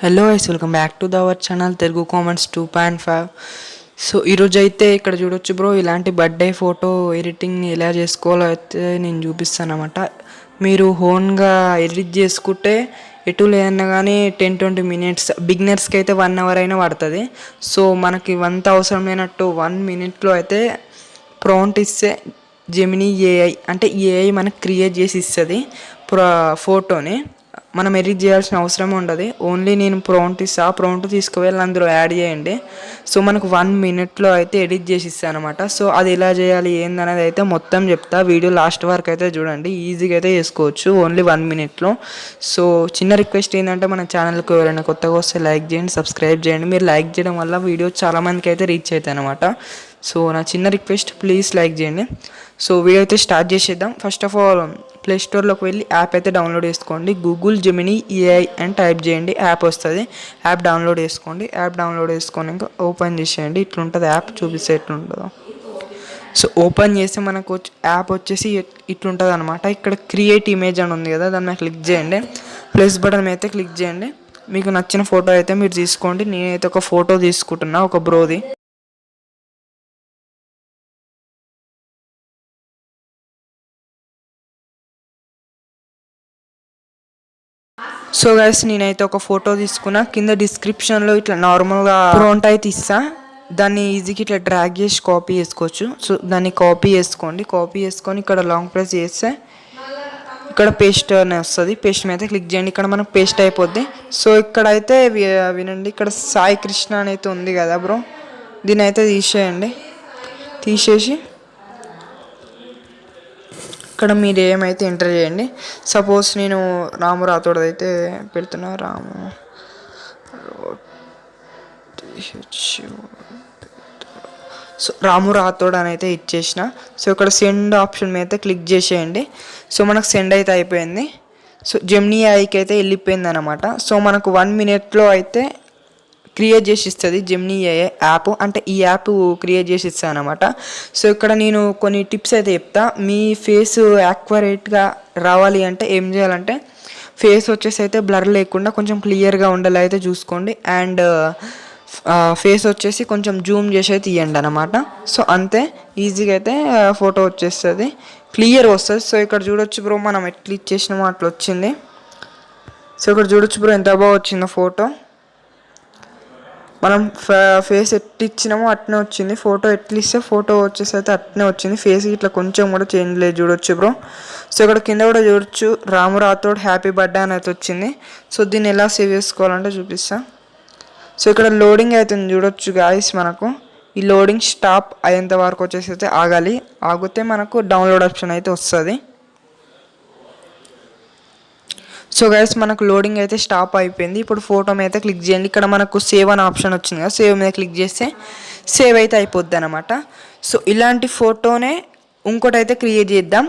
Hello guys, welcome back to our channel Telugu comments 2.5. So ఈరోజు అయితే ఇక్కడ చూడొచ్చు బ్రో, ఇలాంటి బర్త్డే ఫోటో ఎడిటింగ్ని ఎలా చేసుకోవాలో అయితే నేను చూపిస్తాను అనమాట. మీరు ఓన్గా ఎడిట్ చేసుకుంటే ఎటు లేదన్నా కానీ 10-20 మినిట్స్, బిగినర్స్కి అయితే 1 అవర్ అయినా పడుతుంది. సో మనకి వంత అవసరం లేనట్టు 1 మినిట్లో అయితే ప్రాంప్ట్ ఇస్తే జెమినీ ఏఐ అంటే ఏఐ మనకు క్రియేట్ చేసి ఇస్తుంది ఫోటోని. మనం ఎడిట్ చేయాల్సిన అవసరం ఉండదు. ఓన్లీ నేను ప్రాంప్ట్ ఇస్తా, ఆ ప్రాంప్ట్ తీసుకువెళ్ళి అందులో యాడ్ చేయండి. సో మనకు 1 మినిట్లో అయితే ఎడిట్ చేసి ఇస్తాను అనమాట. సో అది ఎలా చేయాలి ఏందనేది అయితే మొత్తం చెప్తా. వీడియో లాస్ట్ వరకు అయితే చూడండి, ఈజీగా అయితే చేసుకోవచ్చు ఓన్లీ 1 మినిట్లో. సో చిన్న రిక్వెస్ట్ ఏంటంటే మన ఛానల్కి ఎవరైనా కొత్తగా వస్తే లైక్ చేయండి, సబ్స్క్రైబ్ చేయండి. మీరు లైక్ చేయడం వల్ల వీడియో చాలామందికి అయితే రీచ్ అవుతాయి అనమాట. సో నా చిన్న రిక్వెస్ట్, ప్లీజ్ లైక్ చేయండి. సో వీడియో అయితే స్టార్ట్ చేసేద్దాం. ఫస్ట్ ఆఫ్ ఆల్ ప్లే స్టోర్లోకి వెళ్ళి యాప్ అయితే డౌన్లోడ్ చేసుకోండి. గూగుల్ జెమినీ ఏఐ అని టైప్ చేయండి, యాప్ వస్తుంది. యాప్ డౌన్లోడ్ చేసుకోండి. యాప్ డౌన్లోడ్ చేసుకొని ఇంకా ఓపెన్ చేసేయండి. ఇట్లుంటుంది యాప్, చూపిస్తే ఎట్లుంటుందో. సో ఓపెన్ చేస్తే మనకు యాప్ వచ్చేసి ఇట్లుంటుంది అనమాట. ఇక్కడ క్రియేట్ ఇమేజ్ అని ఉంది కదా, దాన్ని క్లిక్ చేయండి. ప్లస్ బటన్ అయితే క్లిక్ చేయండి. మీకు నచ్చిన ఫోటో అయితే మీరు తీసుకోండి. నేనైతే ఒక ఫోటో తీసుకుంటున్నా, ఒక బ్రోది. సో గైస్, నేనైతే ఒక ఫోటో తీసుకున్నా. కింద డిస్క్రిప్షన్లో ఇట్లా నార్మల్గా ప్రాంప్ట్ అయితే ఇస్తా. దాన్ని ఈజీగా ఇట్లా డ్రాగ్ చేసి కాపీ చేసుకోవచ్చు. సో దాన్ని కాపీ చేసుకోండి. కాపీ చేసుకొని ఇక్కడ లాంగ్ ప్రెస్ చేస్తే ఇక్కడ పేస్ట్ అనే వస్తుంది. పేస్ట్ మీద క్లిక్ చేయండి. ఇక్కడ మనకు పేస్ట్ అయిపోద్ది. సో ఇక్కడైతే వినండి, ఇక్కడ సాయి కృష్ణ అనేది ఉంది కదా బ్రో, దీన్ని అయితే తీసేయండి. తీసేసి ఇక్కడ మీరు ఏమైతే ఎంటర్ చేయండి. సపోజ్ నేను రాము రాథోడ్ అయితే పెడుతున్నా. సో రాము రాథోడ్ అని అయితే ఇచ్చేసిన. సో ఇక్కడ సెండ్ ఆప్షన్ మీద అయితే క్లిక్ చేసేయండి. సో మనకు సెండ్ అయితే అయిపోయింది. సో జెమినీ ఏఐకి అయితే వెళ్ళిపోయింది అనమాట. సో మనకు 1 మినిట్లో అయితే క్రియేట్ చేసి ఇస్తుంది జెమినీ ఏఐ యాప్. అంటే ఈ యాప్ క్రియేట్ చేసి ఇస్తాను అనమాట. సో ఇక్కడ నేను కొన్ని టిప్స్ అయితే చెప్తా. మీ ఫేస్ యాక్యురేట్గా రావాలి అంటే ఏం చేయాలంటే, ఫేస్ వచ్చేసి అయితే బ్లర్ లేకుండా కొంచెం క్లియర్గా ఉండేలా అయితే చూసుకోండి. అండ్ ఫేస్ వచ్చేసి కొంచెం జూమ్ చేసి అయితే తీయండి అనమాట. సో అంతే, ఈజీగా అయితే ఫోటో వచ్చేస్తుంది, క్లియర్ వస్తుంది. సో ఇక్కడ చూడొచ్చు బ్రో, మనం ఎట్లా ఇచ్చేసినామో అట్లా వచ్చింది. సో ఇక్కడ చూడొచ్చు బ్రో, ఎంత బాగా వచ్చిందో ఫోటో. మనం ఫేస్ ఎట్లా ఇచ్చినామో అట్నే వచ్చింది. ఫోటో ఎట్లా ఇస్తే ఫోటో వచ్చేసి అయితే అట్నే వచ్చింది. ఫేస్ ఇట్లా కొంచెం కూడా చేంజ్ లేదు, చూడొచ్చు బ్రో. సో ఇక్కడ కింద కూడా చూడొచ్చు, రాము రాథోడ్ హ్యాపీ బర్త్డే అని అయితే వచ్చింది. సో దీన్ని ఎలా సేవ్ చేసుకోవాలంటే చూపిస్తా. సో ఇక్కడ లోడింగ్ అవుతుంది చూడొచ్చు గాయస్. మనకు ఈ లోడింగ్ స్టాప్ అయ్యేంత వరకు వచ్చేసి అయితే ఆగాలి. ఆగితే మనకు డౌన్లోడ్ ఆప్షన్ అయితే వస్తుంది. సో గైస్, మనకు లోడింగ్ అయితే స్టాప్ అయిపోయింది. ఇప్పుడు ఫోటో మీద క్లిక్ చేయండి. ఇక్కడ మనకు సేవ్ అనే ఆప్షన్ వచ్చింది కదా, సేవ్ మీద క్లిక్ చేస్తే సేవ్ అయితే అయిపోద్ది అనమాట. సో ఇలాంటి ఫోటోనే ఇంకోటి అయితే క్రియేట్ చేద్దాం,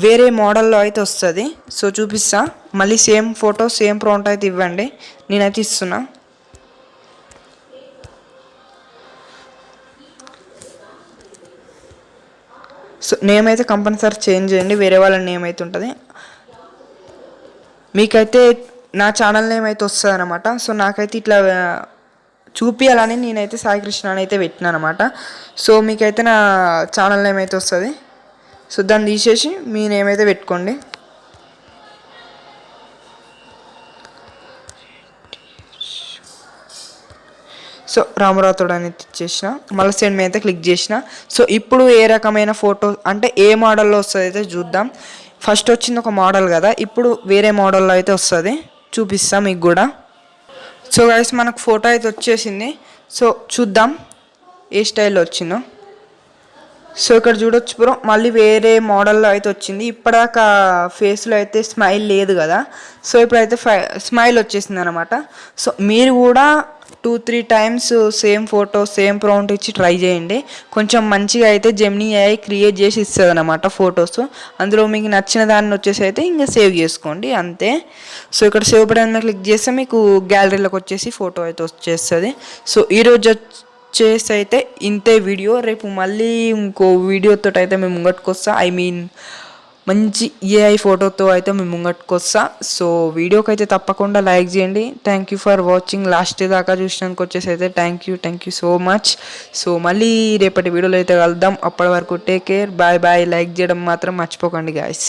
వేరే మోడల్లో అయితే వస్తుంది. సో చూపిస్తా. మళ్ళీ సేమ్ ఫోటో సేమ్ ప్రాంప్ట్ అయితే ఇవ్వండి. నేనైతే ఇస్తున్నా. సో నేమ్ అయితే కంపల్సరీ చేంజ్ చేయండి, వేరే వాళ్ళ నేమ్ అయితే ఉంటుంది. మీకైతే నా ఛానల్ నేమ్ అయితే వస్తుంది అనమాట. సో నాకైతే ఇట్లా చూపించాలని నేనైతే సాయి కృష్ణ అని అయితే పెట్టినా అనమాట. సో మీకైతే నా ఛానల్ నేమ్ అయితే వస్తుంది. సో దాన్ని తీసేసి మీ నేమ్ అయితే పెట్టుకోండి. సో రాము రాథోడ్ అని ఇచ్చేసిన, మళ్ళీ సెండ్ మీద అయితే క్లిక్ చేసిన. సో ఇప్పుడు ఏ రకమైన ఫోటో అంటే ఏ మోడల్లో వస్తుంది అయితే చూద్దాం. ఫస్ట్ వచ్చింది ఒక మోడల్ కదా, ఇప్పుడు వేరే మోడల్లో అయితే వస్తుంది, చూపిస్తాం మీకు కూడా. సో గైస్, మనకు ఫోటో అయితే వచ్చేసింది. సో చూద్దాం ఏ స్టైల్లో వచ్చిందో. సో ఇక్కడ చూడొచ్చు బ్రో, మళ్ళీ వేరే మోడల్లో అయితే వచ్చింది. ఇప్పటిదాకా ఫేస్లో అయితే స్మైల్ లేదు కదా, సో ఇప్పుడైతే స్మైల్ వచ్చేసింది అనమాట. సో మీరు కూడా 2-3 times same photo same prompt ఇచ్చి ట్రై చేయండి. కొంచెం మంచిగా అయితే జెమినీ ఏఐ క్రియేట్ చేసి ఇస్తుంది అనమాట ఫొటోస్. అందులో మీకు నచ్చిన దాన్ని వచ్చేసి అయితే ఇంకా సేవ్ చేసుకోండి, అంతే. సో ఇక్కడ సేవ్ బటన్ మీద క్లిక్ చేస్తే మీకు గ్యాలరీలోకి వచ్చేసి ఫోటో అయితే వచ్చేస్తుంది. సో ఈరోజు వచ్చేసి అయితే ఇంతే వీడియో. రేపు మళ్ళీ ఇంకో వీడియోతో అయితే మేము ముంగట్టుకు వస్తా. మంచి ఏఐ ఫోటోతో అయితే మేము ముంగట్టుకు వస్తా. సో వీడియోకి అయితే తప్పకుండా లైక్ చేయండి. Thank you for watching. Last దాకా చూసినానికి వచ్చేసి అయితే thank you so much. So మళ్ళీ రేపటి వీడియోలో అయితే కలుద్దాం. అప్పటి వరకు take care, bye bye. Like చేయడం మాత్రం మర్చిపోకండి గాయస్.